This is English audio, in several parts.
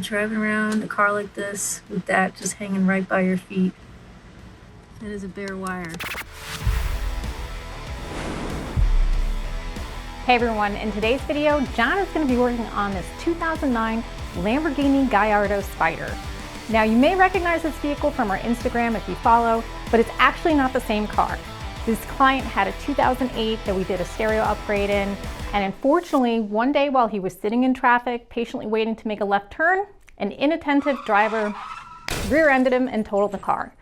Imagine driving around a car like this with that just hanging right by your feet. That is a bare wire. Hey everyone, in today's video, John is going to be working on this 2009 Lamborghini Gallardo Spyder. Now you may recognize this vehicle from our Instagram if you follow, but it's actually not the same car. This client had a 2008 that we did a stereo upgrade in, and unfortunately one day while he was sitting in traffic, patiently waiting to make a left turn, an inattentive driver rear-ended him and totaled the car.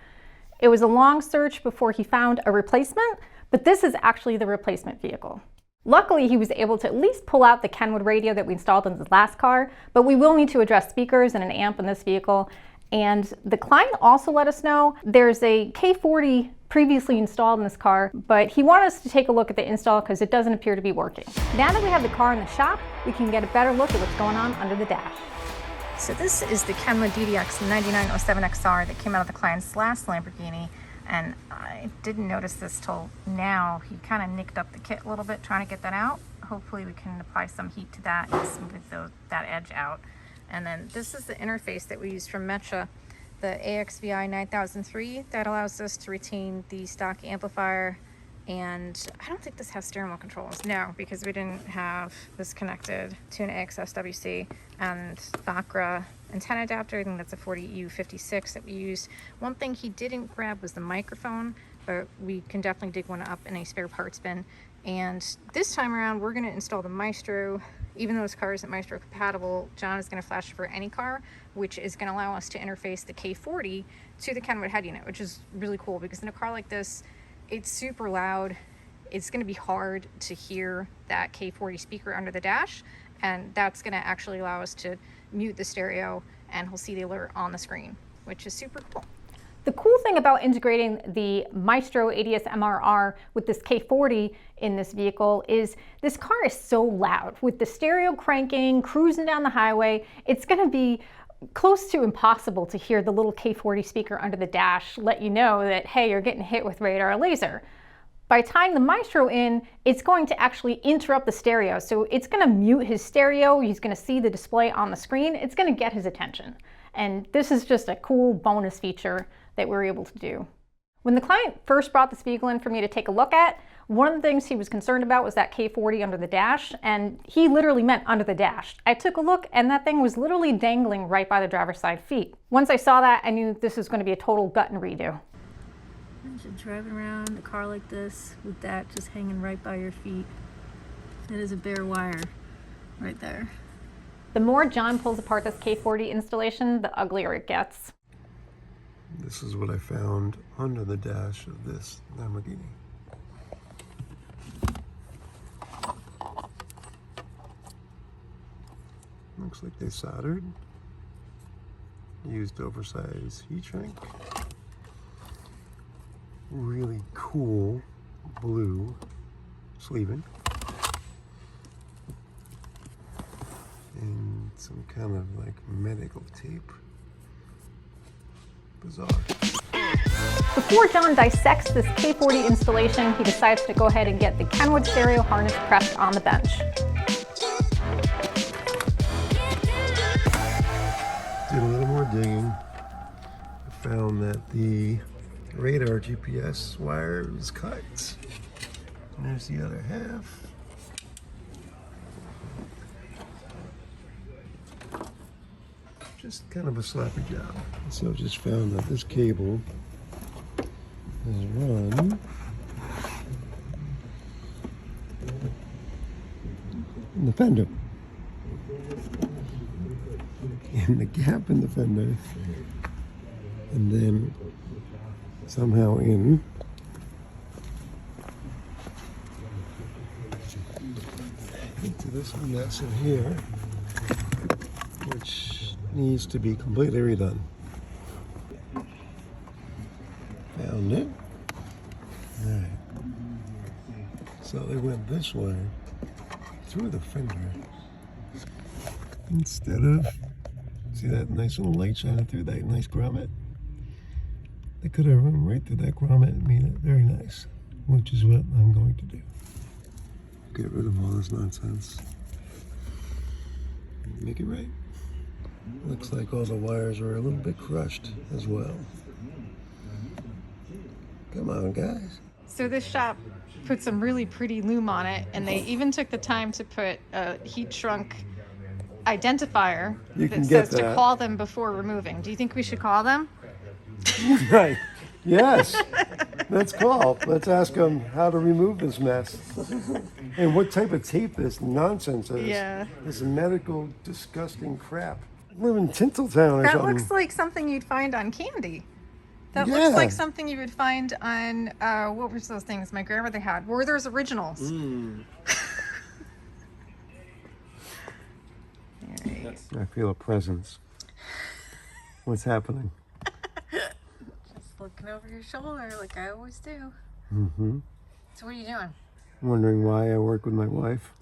It was a long search before he found a replacement, but this is actually the replacement vehicle. Luckily, he was able to at least pull out the Kenwood radio that we installed in the last car, but we will need to address speakers and an amp in this vehicle. And the client also let us know there's a K40 previously installed in this car, but he wanted us to take a look at the install because it doesn't appear to be working. Now that we have the car in the shop, we can get a better look at what's going on under the dash. So this is the Kenwood DDX 9907XR that came out of the client's last Lamborghini. And I didn't notice this till now. He kind of nicked up the kit a little bit trying to get that out. Hopefully we can apply some heat to that and smooth that edge out. And then this is the interface that we use from Mecha, the AXVI 9003, that allows us to retain the stock amplifier. And I don't think this has steering wheel controls. No, because we didn't have this connected to an AXS-WC and the Acra antenna adapter. I think that's a 40U56 that we use. One thing he didn't grab was the microphone, but we can definitely dig one up in a spare parts bin. And this time around, we're gonna install the Maestro. Even though this car isn't Maestro compatible, John is gonna flash for any car, which is gonna allow us to interface the K40 to the Kenwood head unit, which is really cool because in a car like this, it's super loud. It's gonna be hard to hear that K40 speaker under the dash, and that's gonna actually allow us to mute the stereo and he'll see the alert on the screen, which is super cool. The cool thing about integrating the Maestro ADS MRR with this K40 in this vehicle is this car is so loud. With the stereo cranking, cruising down the highway, it's gonna be close to impossible to hear the little K40 speaker under the dash let you know that, hey, you're getting hit with radar or laser. By tying the Maestro in, it's going to actually interrupt the stereo. So it's gonna mute his stereo, he's gonna see the display on the screen, it's gonna get his attention. And this is just a cool bonus feature that we're able to do. When the client first brought this vehicle in for me to take a look at, one of the things he was concerned about was that K40 under the dash, and he literally meant under the dash. I took a look and that thing was literally dangling right by the driver's side feet. Once I saw that, I knew this was going to be a total gut and redo. Imagine driving around a car like this with that just hanging right by your feet. That is a bare wire right there. The more John pulls apart this K40 installation, the uglier it gets. This is what I found under the dash of this Lamborghini. Looks like they soldered, used oversized heat shrink, really cool blue sleeving, and some kind of like medical tape. Bizarre. Before John dissects this K40 installation, he decides to go ahead and get the Kenwood stereo harness prepped on the bench. Did a little more digging. I found that the radar GPS wire is cut. And there's the other half. Just kind of a sloppy job. So I just found that this cable is run in the fender. In the gap in the fender, and then somehow into this mess in here, which needs to be completely redone. Found it. All right. So they went this way through the fender instead of, see that nice little light shining through that nice grommet? They could have run right through that grommet and made it very nice, which is what I'm going to do. Get rid of all this nonsense. Make it right. Looks like all the wires are a little bit crushed as well. Come on, guys. So this shop put some really pretty loom on it, and they even took the time to put a heat shrunk identifier that says to call them before removing. Do you think we should call them? Right. Yes. Let's call. Let's ask them how to remove this mess. And what type of tape this nonsense is. Yeah. This medical, disgusting crap. I live in Tinseltown or That something. looks like something you'd find on candy. That Yeah. looks like something you would find on, what were those things my grandmother had? Werther's Originals. I feel a presence. What's happening? Just looking over your shoulder like I always do. Mm-hmm. So what are you doing? Wondering why I work with my wife.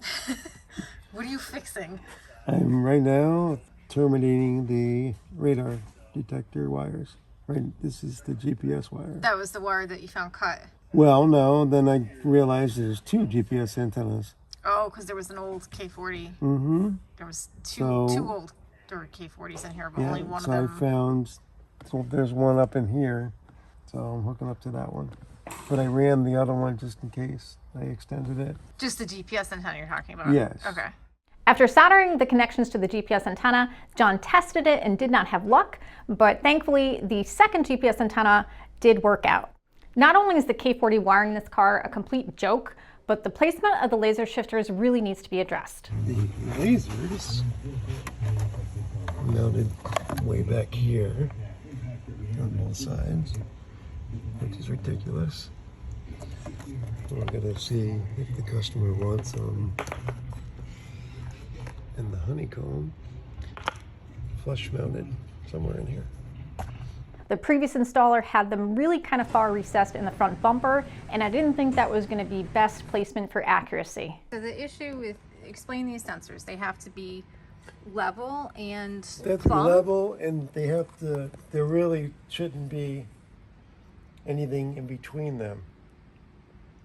What are you fixing? I'm right now terminating the radar detector wires. Right, this is the GPS wire. That was the wire that you found cut. Well, no, then I realized there's two GPS antennas. Oh, because there was an old K40. Mm-hmm. There was two old K40s in here, but only one so of them. I found, so there's one up in here, so I'm hooking up to that one. But I ran the other one just in case. I extended it. Just the GPS antenna you're talking about? Yes. Okay. After soldering the connections to the GPS antenna, John tested it and did not have luck, but thankfully the second GPS antenna did work out. Not only is the K40 wiring in this car a complete joke, but the placement of the laser shifters really needs to be addressed. The lasers mounted way back here on both sides, which is ridiculous. We're gonna see if the customer wants them in the honeycomb, flush mounted somewhere in here. The previous installer had them really kind of far recessed in the front bumper, and I didn't think that was going to be best placement for accuracy. So the issue with, explain these sensors, they have to be level and That's level, and they have to, there really shouldn't be anything in between them.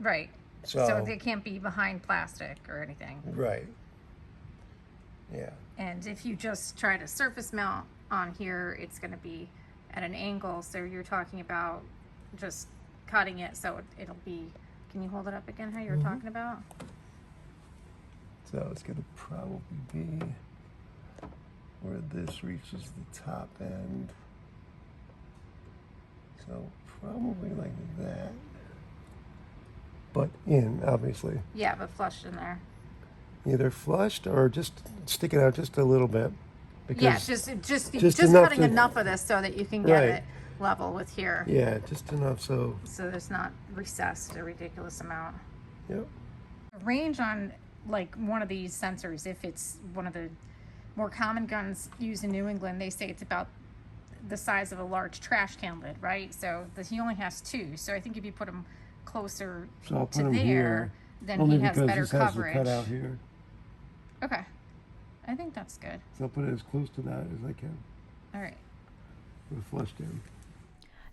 Right. So So they can't be behind plastic or anything. Right. Yeah. And if you just try to surface mount on here, it's going to be at an angle. So you're talking about just cutting it so it'll be, can you hold it up again how you were talking about? So it's going to probably be where this reaches the top end. So probably like that. But in, obviously. Yeah, but flushed in there. Either flushed or just stick it out just a little bit. Because Yeah, just enough cutting enough of this so that you can get it level with here. Yeah, just enough so. So there's not recessed a ridiculous amount. Yep. Range on like one of these sensors, if it's one of the more common guns used in New England, they say it's about the size of a large trash can lid, right? So he only has two. So I think if you put them closer So I'll put to them there, here, then only he has because better this has the coverage. cut out here. Okay, I think that's good. So I'll put it as close to that as I can All right. with flushed in.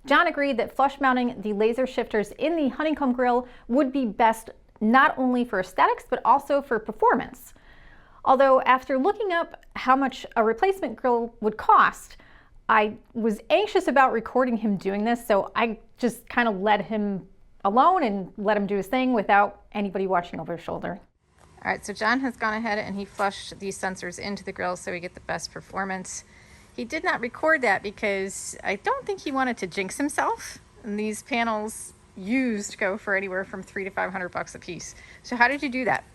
John agreed that flush mounting the laser shifters in the honeycomb grille would be best not only for aesthetics, but also for performance. Although after looking up how much a replacement grille would cost, I was anxious about recording him doing this, so I just kind of let him alone and let him do his thing without anybody watching over his shoulder. All right, so John has gone ahead and he flushed these sensors into the grill so we get the best performance. He did not record that because I don't think he wanted to jinx himself. And these panels used go for anywhere from $300 to $500 a piece. So how did you do that?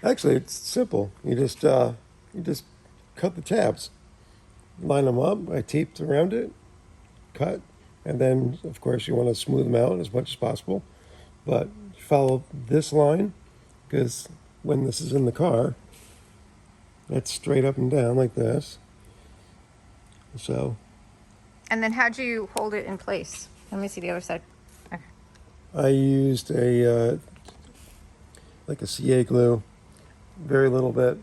Actually, it's simple. You just cut the tabs, line them up. I taped around it, cut, and then of course you want to smooth them out as much as possible. But follow this line because when this is in the car, that's straight up and down like this. So. And then how'd you hold it in place? Let me see the other side. Okay. I used a like a CA glue, very little bit,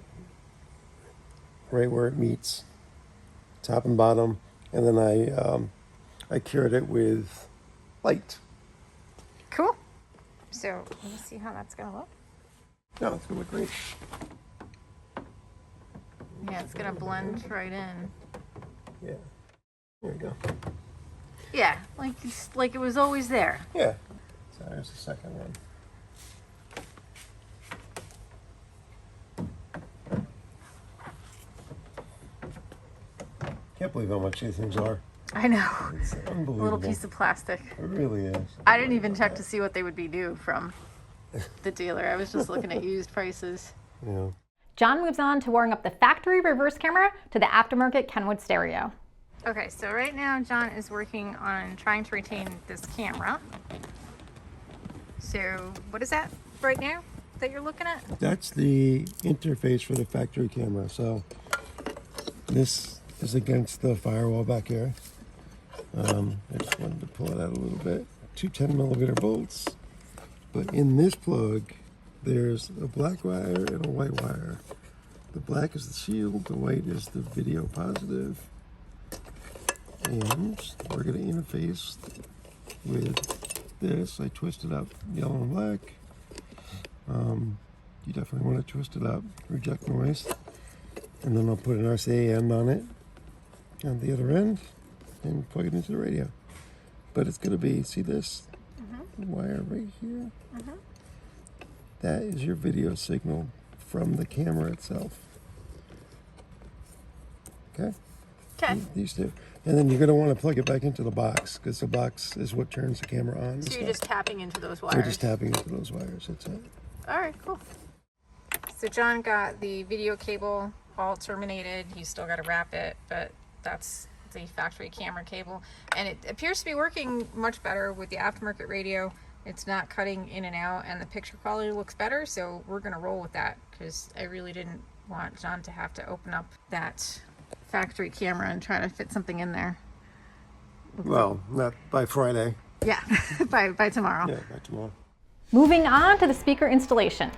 right where it meets, top and bottom, and then I cured it with light. Cool. So let me see how that's gonna look. No, it's gonna look great. Yeah, it's gonna blend right in. Yeah. There we go. Yeah, like it was always there. Yeah. So there's the second one. Can't believe how much these things are. I know. It's A unbelievable. little piece of plastic. It really is. I didn't even check to see what they would be due from the dealer. I was just looking at used prices. Yeah. John moves on to wiring up the factory reverse camera to the aftermarket Kenwood stereo. Okay, so right now John is working on trying to retain this camera. So what is that right now that you're looking at? That's the interface for the factory camera. So this is against the firewall back here. I just wanted to pull it out a little bit. Two 10mm bolts. But in this plug, there's a black wire and a white wire. The black is the shield, the white is the video positive. And we're going to interface with this. I twisted up yellow and black. You definitely want to twist it up, reject noise. And then I'll put an RCA end on it, on the other end, and plug it into the radio. But it's going to be, see this wire right here? That is your video signal from the camera itself. Okay? Okay. These two. And then you're going to want to plug it back into the box, because the box is what turns the camera on. and So you're stuff. just tapping into those wires. We're just tapping into those wires, that's it. All right, cool. So John got the video cable all terminated. He's still got to wrap it, but that's the factory camera cable. And it appears to be working much better with the aftermarket radio. It's not cutting in and out, and the picture quality looks better, so we're going to roll with that, because I really didn't want John to have to open up that factory camera and try to fit something in there. Well, not by Friday. Yeah, by tomorrow. Yeah, by tomorrow. Moving on to the speaker installation.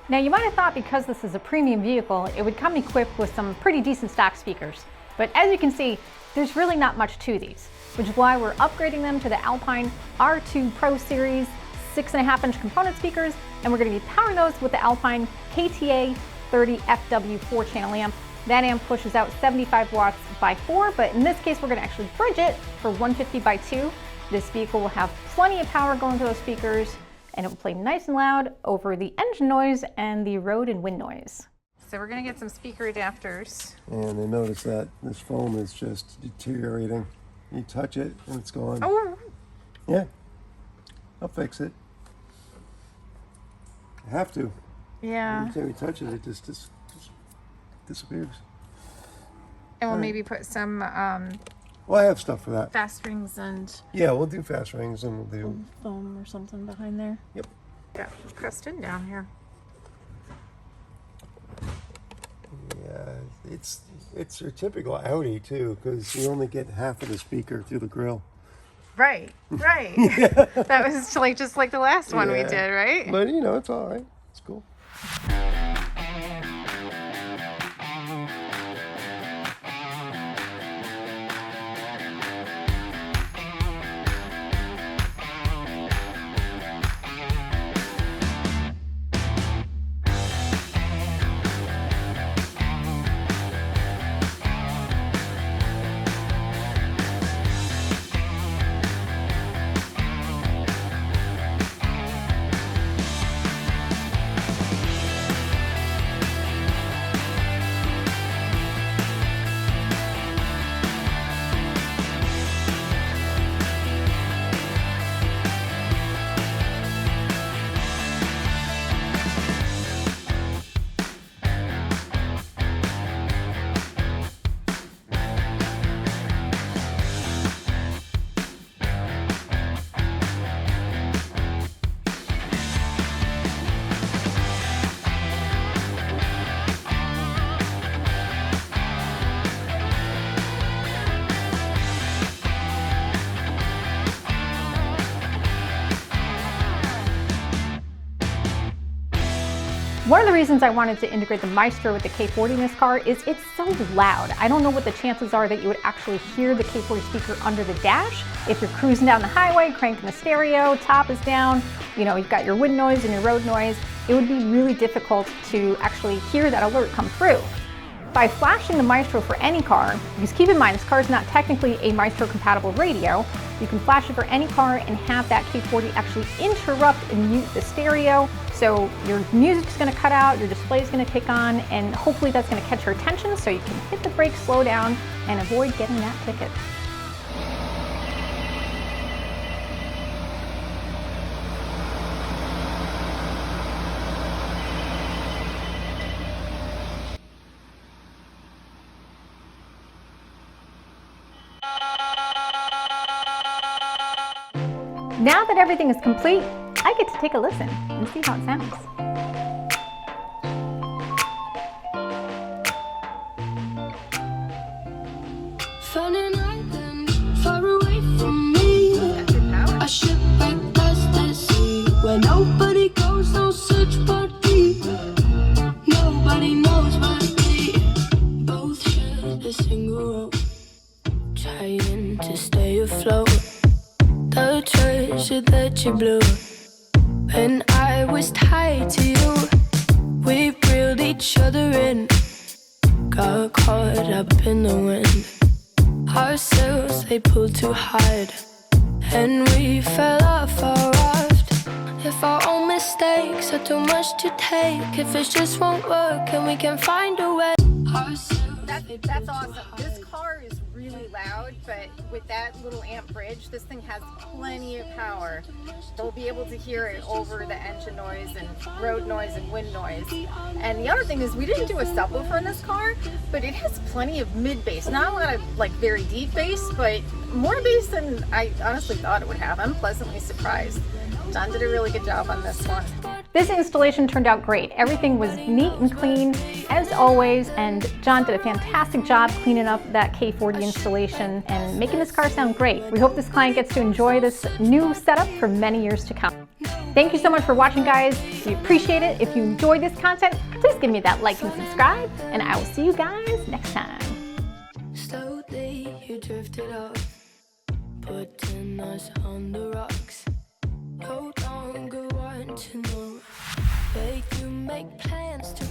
Now you might have thought because this is a premium vehicle, it would come equipped with some pretty decent stock speakers. But as you can see, there's really not much to these, which is why we're upgrading them to the Alpine R2 Pro Series 6.5-inch component speakers, and we're going to be powering those with the Alpine KTA 30 FW 4-channel amp. That amp pushes out 75 watts by 4, but in this case we're going to actually bridge it for 150 by 2. This vehicle will have plenty of power going to those speakers, and it will play nice and loud over the engine noise and the road and wind noise. So we're going to get some speaker adapters. And I noticed that this foam is just deteriorating. You touch it and it's gone. Oh, Yeah, I'll fix it. I have to. yeah. Every time you touch it, it just disappears. And we'll maybe put some Well, I have stuff for that. fast rings and Yeah, we'll do fast rings and we'll do. foam or something behind there. Yep. Got pressed in down here. Yeah, it's your typical Audi too, because you only get half of the speaker through the grill. Right, right. That was like just like the last one we Yeah. did, right? But you know, it's all right. It's cool. One of the reasons I wanted to integrate the Maestro with the K40 in this car is it's so loud. I don't know what the chances are that you would actually hear the K40 speaker under the dash. If you're cruising down the highway, cranking the stereo, top is down, you know, you've got your wind noise and your road noise, it would be really difficult to actually hear that alert come through. By flashing the Maestro for any car, because keep in mind this car is not technically a Maestro compatible radio, you can flash it for any car and have that K40 actually interrupt and mute the stereo. So your music's going to cut out, your display is going to kick on, and hopefully that's going to catch your attention so you can hit the brakes, slow down, and avoid getting that ticket. Now that everything is complete, I get to take a listen and see how it sounds. Found an island far away from me, a shipwreck past the sea, where nobody goes, no search party. Nobody knows but we both share a single rope, trying to stay afloat. The treasure that you blew when I was tied to you, we reeled each other in, got caught up in the wind. Our sails, they pulled too hard, and we fell off our raft. If our own mistakes are too much to take, if it just won't work and we can find a way. That's awesome. This car is really loud, but with that little amp bridge, this thing has plenty of power. They'll be able to hear it over the engine noise and road noise and wind noise. And the other thing is we didn't do a subwoofer in this car, but it has plenty of mid bass. Not a lot of like very deep bass, but more bass than I honestly thought it would have. I'm pleasantly surprised. John did a really good job on this one. This installation turned out great. Everything was neat and clean, as always, and John did a fantastic job cleaning up that K40 installation and making this car sound great. We hope this client gets to enjoy this new setup for many years to come. Thank you so much for watching, guys. We appreciate it. If you enjoyed this content, please give me that like and subscribe, and I will see you guys next time. Slowly you drifted off, putting us on the rocks. No longer want to know where you make plans to